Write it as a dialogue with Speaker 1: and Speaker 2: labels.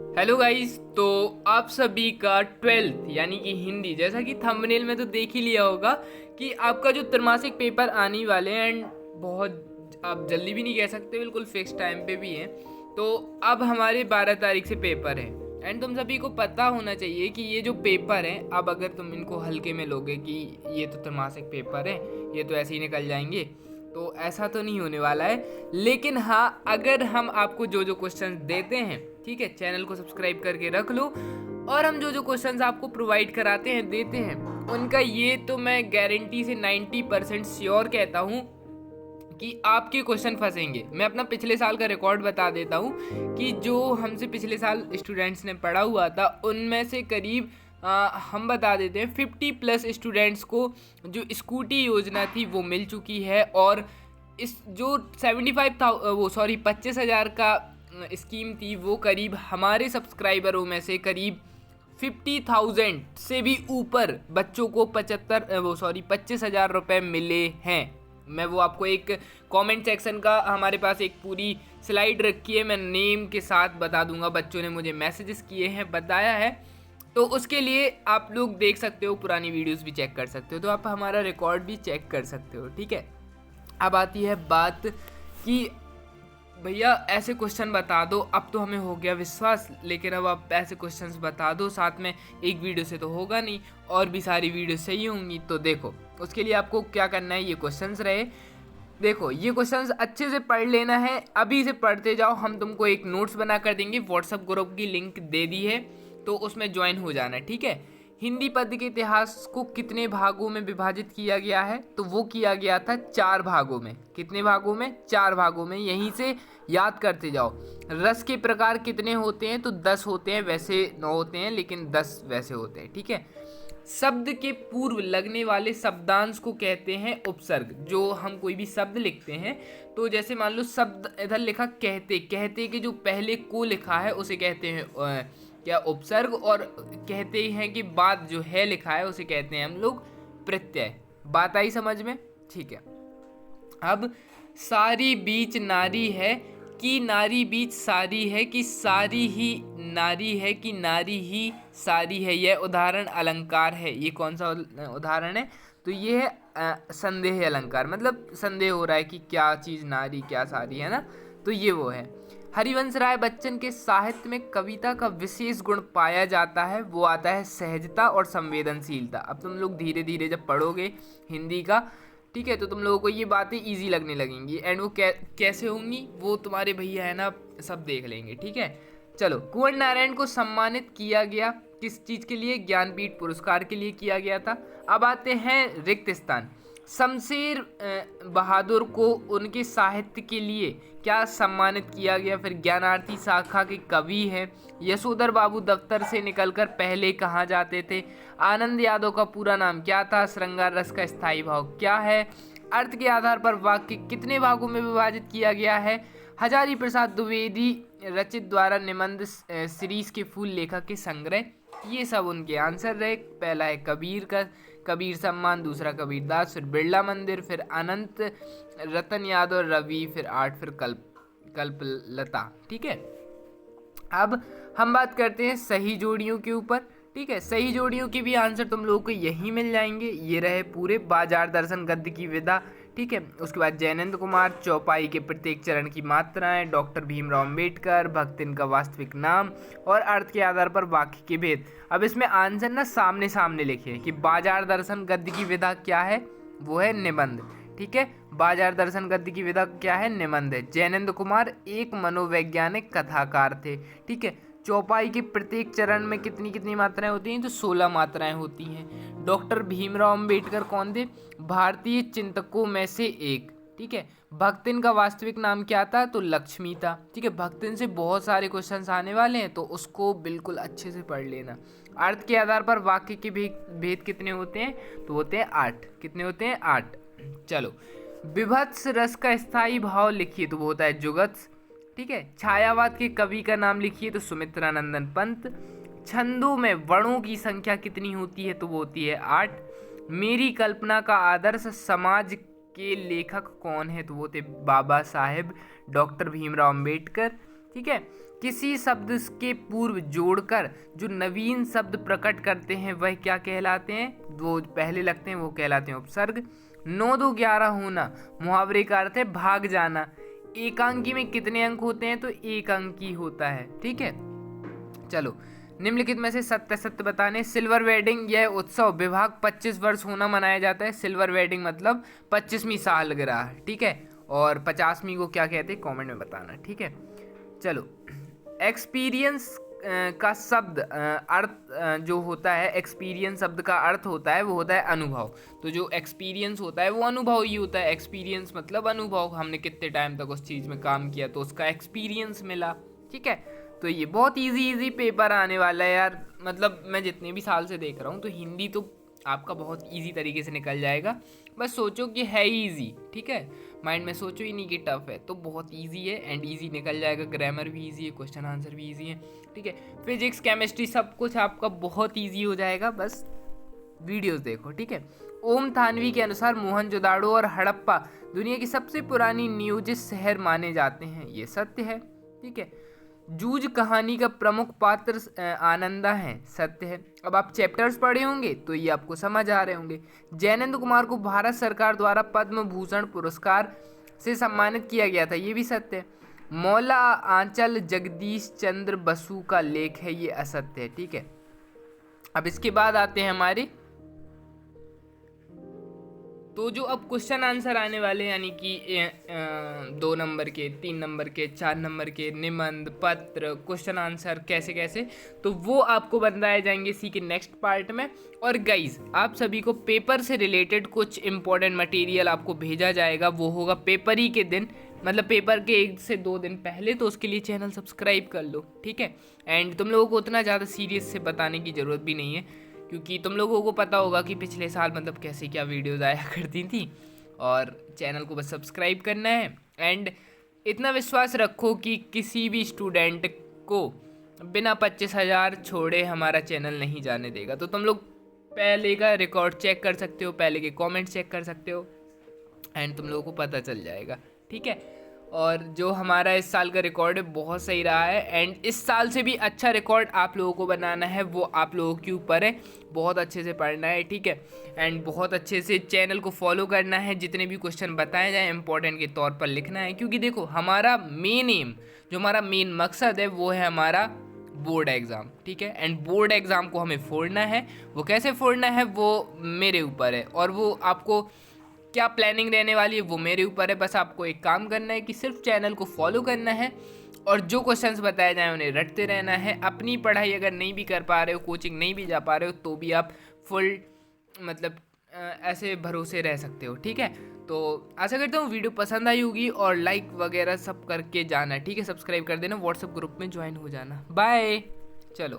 Speaker 1: Hello guys. तो आप सभी का ट्वेल्थ यानी कि हिंदी, जैसा कि थंबनेल में तो देख ही लिया होगा कि आपका जो त्रैमासिक पेपर आने वाले हैं एंड बहुत आप जल्दी भी नहीं कह सकते, बिल्कुल फिक्स टाइम पे भी हैं। तो अब हमारे 12 तारीख से पेपर है एंड तुम सभी को पता होना चाहिए कि ये जो पेपर हैं, अब अगर तुम इनको हल्के में लोगे कि ये तो त्रैमासिक पेपर है, ये तो ऐसे ही निकल जाएंगे, तो ऐसा तो नहीं होने वाला है। लेकिन हाँ, अगर हम आपको जो जो क्वेश्चन देते हैं, ठीक है, चैनल को सब्सक्राइब करके रख लो, और हम जो जो क्वेश्चंस आपको प्रोवाइड कराते हैं, देते हैं, उनका ये तो मैं गारंटी से 90% श्योर कहता हूँ कि आपके क्वेश्चन फंसेंगे। मैं अपना पिछले साल का रिकॉर्ड बता देता हूँ कि जो हमसे पिछले साल स्टूडेंट्स ने पढ़ा हुआ था, उनमें से करीब हम बता देते हैं 50+ स्टूडेंट्स को जो स्कूटी योजना थी वो मिल चुकी है। और इस जो 25,000 का स्कीम थी, वो करीब हमारे सब्सक्राइबरों में से करीब 50,000 से भी ऊपर बच्चों को 25,000 रुपये मिले हैं। मैं वो आपको एक कमेंट सेक्शन का, हमारे पास एक पूरी स्लाइड रखी है, मैं नेम के साथ बता दूंगा, बच्चों ने मुझे मैसेजेस किए हैं, बताया है। तो उसके लिए आप लोग देख सकते हो, पुरानी वीडियोस भी चेक कर सकते हो, तो आप हमारा रिकॉर्ड भी चेक कर सकते हो, ठीक है। अब आती है बात कि भैया ऐसे क्वेश्चन बता दो। अब तो हमें हो गया विश्वास, लेकिन अब आप ऐसे क्वेश्चंस बता दो, साथ में एक वीडियो से तो होगा नहीं, और भी सारी वीडियो सही होंगी। तो देखो, उसके लिए आपको क्या करना है, ये क्वेश्चंस रहे, देखो ये क्वेश्चंस अच्छे से पढ़ लेना है, अभी से पढ़ते जाओ। हम तुमको एक नोट्स बना कर देंगे, व्हाट्सएप ग्रुप की लिंक दे दी है, तो उसमें ज्वाइन हो जाना है, ठीक है। हिंदी पद्य के इतिहास को कितने भागों में विभाजित किया गया है? तो वो किया गया था 4 भागों में। कितने भागों में? 4 भागों में। यहीं से याद करते जाओ। रस के प्रकार कितने होते हैं? तो 10 होते हैं, वैसे 9 होते हैं, लेकिन 10 वैसे होते हैं, ठीक है। शब्द के पूर्व लगने वाले शब्दांश को कहते हैं उपसर्ग। जो हम कोई भी शब्द लिखते हैं, तो जैसे मान लो शब्द इधर लिखा कहते, कहते के जो पहले को लिखा है उसे कहते हैं क्या, उपसर्ग। और कहते हैं कि बाद जो है लिखा है उसे कहते हैं हम लोग प्रत्यय। बात आई समझ में? ठीक है। अब सारी बीच नारी है कि नारी बीच सारी है, कि सारी ही नारी है कि नारी ही सारी है, यह उदाहरण अलंकार है। ये कौन सा उदाहरण है? तो ये है संदेह अलंकार, मतलब संदेह हो रहा है कि क्या चीज़ नारी क्या सारी है ना, तो ये वो है। हरिवंश राय बच्चन के साहित्य में कविता का विशेष गुण पाया जाता है, वो आता है सहजता और संवेदनशीलता। अब तुम लोग धीरे धीरे जब पढ़ोगे हिंदी का, ठीक है, तो तुम लोगों को ये बातें इजी लगने लगेंगी, एंड वो कैसे होंगी वो तुम्हारे भैया है ना, सब देख लेंगे, ठीक है। चलो, कुंवर नारायण को सम्मानित किया गया किस चीज़ के लिए? ज्ञानपीठ पुरस्कार के लिए किया गया था। अब आते हैं रिक्त स्थान। शमशेर बहादुर को उनके साहित्य के लिए क्या सम्मानित किया गया? फिर ज्ञानार्थी शाखा के कवि हैं। यशोधर बाबू दफ्तर से निकलकर पहले कहाँ जाते थे? आनंद यादव का पूरा नाम क्या था? श्रृंगार रस का स्थायी भाव क्या है? अर्थ के आधार पर वाक्य कितने भागों में विभाजित किया गया है? हजारी प्रसाद द्विवेदी रचित द्वारा निबंध सीरीज के फूल लेखक के संग्रह। ये सब उनके आंसर रहे। पहला है कबीर का कबीर सम्मान, दूसरा कबीरदास, फिर बिरला मंदिर, फिर अनंत रतन यादव रवि, फिर 8, फिर कल्पलता, ठीक है। अब हम बात करते हैं सही जोड़ियों के ऊपर, ठीक है। सही जोड़ियों के भी आंसर तुम लोगों को यही मिल जाएंगे। ये रहे पूरे बाजार दर्शन गद्य की विदा, ठीक है। उसके बाद जयनंद कुमार, चौपाई के प्रत्येक चरण की मात्राएं, डॉक्टर भीमराव अम्बेडकर, भक्तिन का वास्तविक नाम, और अर्थ के आधार पर वाक्य के भेद। अब इसमें आंसर ना सामने सामने लिखे कि बाजार दर्शन गद्य की विदा क्या है? वो है निबंध, ठीक है। बाजार दर्शन गद्य की विधा क्या है? निबंध है। जयनंद कुमार एक मनोवैज्ञानिक कथाकार थे, ठीक है। चौपाई के प्रत्येक चरण में कितनी कितनी मात्राएं होती हैं? तो 16 मात्राएं होती हैं। डॉक्टर भीमराव अंबेडकर कौन थे? भारतीय चिंतकों में से एक, ठीक है। भक्तिन का वास्तविक नाम क्या था? तो लक्ष्मी था, ठीक है। भक्तिन से बहुत सारे क्वेश्चंस आने वाले हैं, तो उसको बिल्कुल अच्छे से पढ़ लेना। अर्थ के आधार पर वाक्य के भेद कितने होते हैं? तो होते हैं 8। कितने होते हैं? 8। चलो, विभत्स रस का स्थायी भाव लिखिए, तो वो होता है जुगत्स, ठीक है। छायावाद के कवि का नाम लिखिए, तो सुमित्रानंदन पंत। छंदों में वर्णों की संख्या कितनी होती है? तो वो होती है 8। मेरी कल्पना का आदर्श समाज के लेखक कौन है? तो वो थे बाबा साहेब डॉक्टर भीमराव अंबेडकर, ठीक है। किसी शब्द के पूर्व जोड़कर जो नवीन शब्द प्रकट करते हैं वह क्या कहलाते हैं? वो पहले लगते हैं वो कहलाते हैं उपसर्ग। 9 2 11 होना मुहावरे का अर्थ है भाग जाना। एकांकी में कितने अंक होते हैं? तो एक अंकी होता है। ठीक है, चलो निम्नलिखित में से सत्य सत्य बताने। सिल्वर वेडिंग यह उत्सव विभाग 25 वर्ष होना मनाया जाता है। सिल्वर वेडिंग मतलब 25वीं सालगिरह। ठीक है, और 50वीं को क्या कहते हैं कमेंट में बताना। ठीक है, चलो एक्सपीरियंस का शब्द अर्थ जो होता है, एक्सपीरियंस शब्द का अर्थ होता है वो होता है अनुभव। तो जो एक्सपीरियंस होता है वो अनुभव ही होता है। एक्सपीरियंस मतलब अनुभव, हमने कितने टाइम तक उस चीज़ में काम किया तो उसका एक्सपीरियंस मिला। ठीक है, तो ये बहुत इजी पेपर आने वाला है यार। मतलब मैं जितने भी साल से देख रहा हूँ तो हिंदी तो आपका बहुत इजी तरीके से निकल जाएगा। बस सोचो कि है ही इजी। ठीक है, माइंड में सोचो ही नहीं कि टफ है, तो बहुत इजी है एंड इजी निकल जाएगा। ग्रामर भी इजी है, क्वेश्चन आंसर भी इजी है। ठीक है, फिजिक्स केमिस्ट्री सब कुछ आपका बहुत इजी हो जाएगा, बस वीडियोस देखो। ठीक है, ओम थानवी के अनुसार मोहनजोदाड़ो और हड़प्पा दुनिया की सबसे पुरानी नियोजित शहर माने जाते हैं। ये सत्य है। ठीक है, जूझ कहानी का प्रमुख पात्र आनंदा है। सत्य है। अब आप चैप्टर्स पढ़े होंगे तो ये आपको समझ आ रहे होंगे। जैनेंद्र कुमार को भारत सरकार द्वारा पद्म भूषण पुरस्कार से सम्मानित किया गया था। ये भी सत्य है। मौला आंचल जगदीश चंद्र बसु का लेख है। ये असत्य है। ठीक है, अब इसके बाद आते हैं हमारे तो जो अब क्वेश्चन आंसर आने वाले यानी कि 2 नंबर के, 3 नंबर के, 4 नंबर के, निबंध पत्र क्वेश्चन आंसर कैसे कैसे, तो वो आपको बताए जाएंगे इसी के नेक्स्ट पार्ट में। और गाइज आप सभी को पेपर से रिलेटेड कुछ इंपॉर्टेंट मटेरियल आपको भेजा जाएगा। वो होगा पेपर ही के दिन, मतलब पेपर के 1 से 2 दिन पहले। तो उसके लिए चैनल सब्सक्राइब कर लो। ठीक है, एंड तुम लोगों को उतना ज़्यादा सीरियस से बताने की ज़रूरत भी नहीं है, क्योंकि तुम लोगों को पता होगा कि पिछले साल मतलब कैसे क्या वीडियोज़ आया करती थी। और चैनल को बस सब्सक्राइब करना है एंड इतना विश्वास रखो कि किसी भी स्टूडेंट को बिना 25,000 छोड़े हमारा चैनल नहीं जाने देगा। तो तुम लोग पहले का रिकॉर्ड चेक कर सकते हो, पहले के कमेंट चेक कर सकते हो एंड तुम लोगों को पता चल जाएगा। ठीक है, और जो हमारा इस साल का रिकॉर्ड है बहुत सही रहा है एंड इस साल से भी अच्छा रिकॉर्ड आप लोगों को बनाना है, वो आप लोगों के ऊपर है। बहुत अच्छे से पढ़ना है। ठीक है, एंड बहुत अच्छे से चैनल को फॉलो करना है। जितने भी क्वेश्चन बताए जाएँ इंपॉर्टेंट के तौर पर लिखना है, क्योंकि देखो हमारा मेन एम, जो हमारा मेन मकसद है वो है हमारा बोर्ड एग्ज़ाम। ठीक है, एंड बोर्ड एग्ज़ाम को हमें फोड़ना है। वो कैसे फोड़ना है वो मेरे ऊपर है, और वो आपको क्या प्लानिंग रहने वाली है वो मेरे ऊपर है। बस आपको एक काम करना है कि सिर्फ चैनल को फॉलो करना है और जो क्वेश्चंस बताए जाएं उन्हें रटते रहना है। अपनी पढ़ाई अगर नहीं भी कर पा रहे हो, कोचिंग नहीं भी जा पा रहे हो, तो भी आप फुल मतलब ऐसे भरोसे रह सकते हो। ठीक है, तो आशा करता हूँ वीडियो पसंद आई होगी और लाइक वगैरह सब करके जाना। ठीक है, सब्सक्राइब कर देना, व्हाट्सएप ग्रुप में ज्वाइन हो जाना। बाय। चलो।